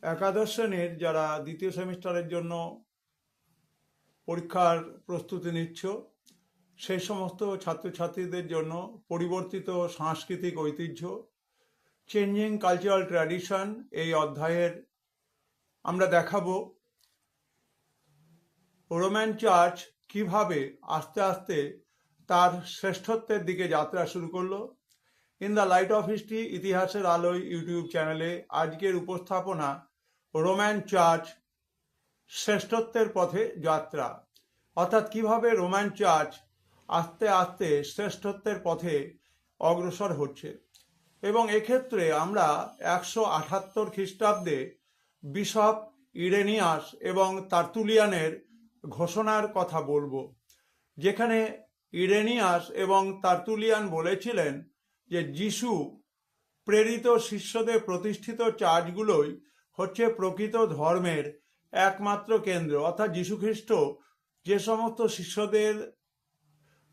একাদশ শ্রেণীর যারা দ্বিতীয় সেমিস্টারের জন্য পরীক্ষার প্রস্তুতি নিচ্ছ সেই সমস্ত ছাত্রছাত্রীদের জন্য পরিবর্তিত সাংস্কৃতিক ঐতিহ্য, চেঞ্জিং কালচারাল ট্র্যাডিশন এই অধ্যায়ের আমরা দেখাবো রোমান চার্চ কিভাবে আস্তে আস্তে তার শ্রেষ্ঠত্বের দিকে যাত্রা শুরু করলো। In the light off history, ইতিহাসের আলোয় ইউটিউব চ্যানেলে আজকের উপস্থাপনা রোমান চার্চ শ্রেষ্ঠত্বের পথে যাত্রা, অর্থাৎ কিভাবে রোমান চার্চ আস্তে আস্তে শ্রেষ্ঠত্বের পথে অগ্রসর হচ্ছে। এবং এক্ষেত্রে আমরা 178 খ্রিস্টাব্দে বিশপ ইরেনিয়াস এবং তার্তুলিয়ানের ঘোষণার কথা বলবো, যেখানে ইরেনিয়াস এবং তার্তুলিয়ান বলেছিলেন যে যিশু প্রেরিত শিষ্যদের প্রতিষ্ঠিত চার্চগুলোই হচ্ছে প্রকৃত ধর্মের একমাত্র কেন্দ্র, অর্থাৎ যীশুখ্রিস্ট যে সমস্ত শিষ্যদের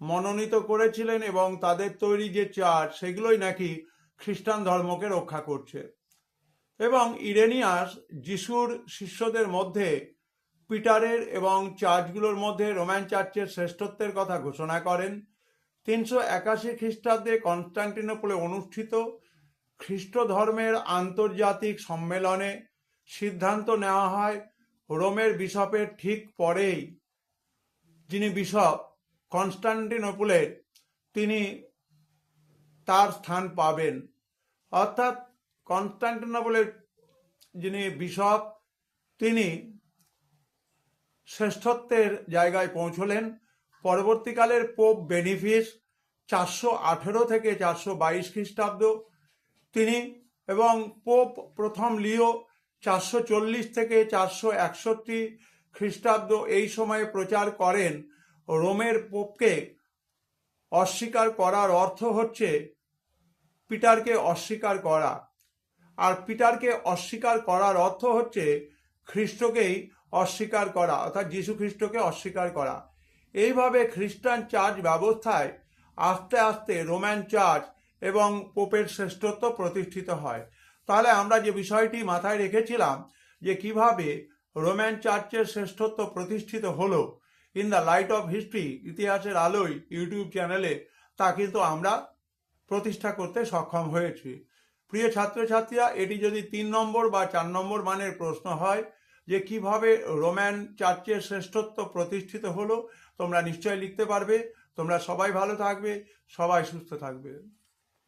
মনোনীত করেছিলেন এবং তাদের তৈরি যে চার্চ সেগুলোই নাকি খ্রিস্টান ধর্মকে রক্ষা করছে। এবং ইরেনিয়াস যিশুর শিষ্যদের মধ্যে পিটারের এবং চার্চগুলোর মধ্যে রোমান চার্চের শ্রেষ্ঠত্বের কথা ঘোষণা করেন। 381 খ্রিস্টাব্দে কনস্টান্টিনোপলে অনুষ্ঠিত খ্রিস্ট ধর্মের আন্তর্জাতিক সম্মেলনে সিদ্ধান্ত নেওয়া হয় রোমের বিশপের ঠিক পরেই যিনি বিশপ কনস্টান্টিনোপলের তিনি তার স্থান পাবেন, অর্থাৎ কনস্টান্টিনোপলের যিনি বিশপ তিনি শ্রেষ্ঠত্বের জায়গায় পৌঁছলেন। পরবর্তীকালের পোপ বেনিফিস 418 থেকে 422 খ্রিস্টাব্দ তিনি, এবং পোপ প্রথম লিও 440 থেকে 461 খ্রিস্টাব্দ এই সময়ে প্রচার করেন রোমের পোপকে অস্বীকার করার অর্থ হচ্ছে পিটারকে অস্বীকার করা, আর পিটারকে অস্বীকার করার অর্থ হচ্ছে খ্রিস্টকেই অস্বীকার করা, অর্থাৎ যীশু খ্রিস্টকে অস্বীকার করা। এইভাবে খ্রিস্টান চার্চ ব্যবস্থায় আস্তে আস্তে রোমান চার্চ এবং পোপের শ্রেষ্ঠত্ব প্রতিষ্ঠিত হয়। তাহলে আমরা যে বিষয়টি মাথায় রেখেছিলাম যে কিভাবে রোমান চার্চের শ্রেষ্ঠত্ব প্রতিষ্ঠিত হলো in the light off history, ইতিহাসের আলোয় ইউটিউব চ্যানেলে, তা কিন্তু আমরা প্রতিষ্ঠা করতে সক্ষম হয়েছি। প্রিয় ছাত্রছাত্রীরা, এটি যদি 3 নম্বর বা 4 নম্বর মানের প্রশ্ন হয় যে কিভাবে রোমান চার্চের শ্রেষ্ঠত্ব প্রতিষ্ঠিত হলো, তোমরা নিশ্চয়ই লিখতে পারবে। তোমরা সবাই ভালো থাকবে, সবাই সুস্থ থাকবে।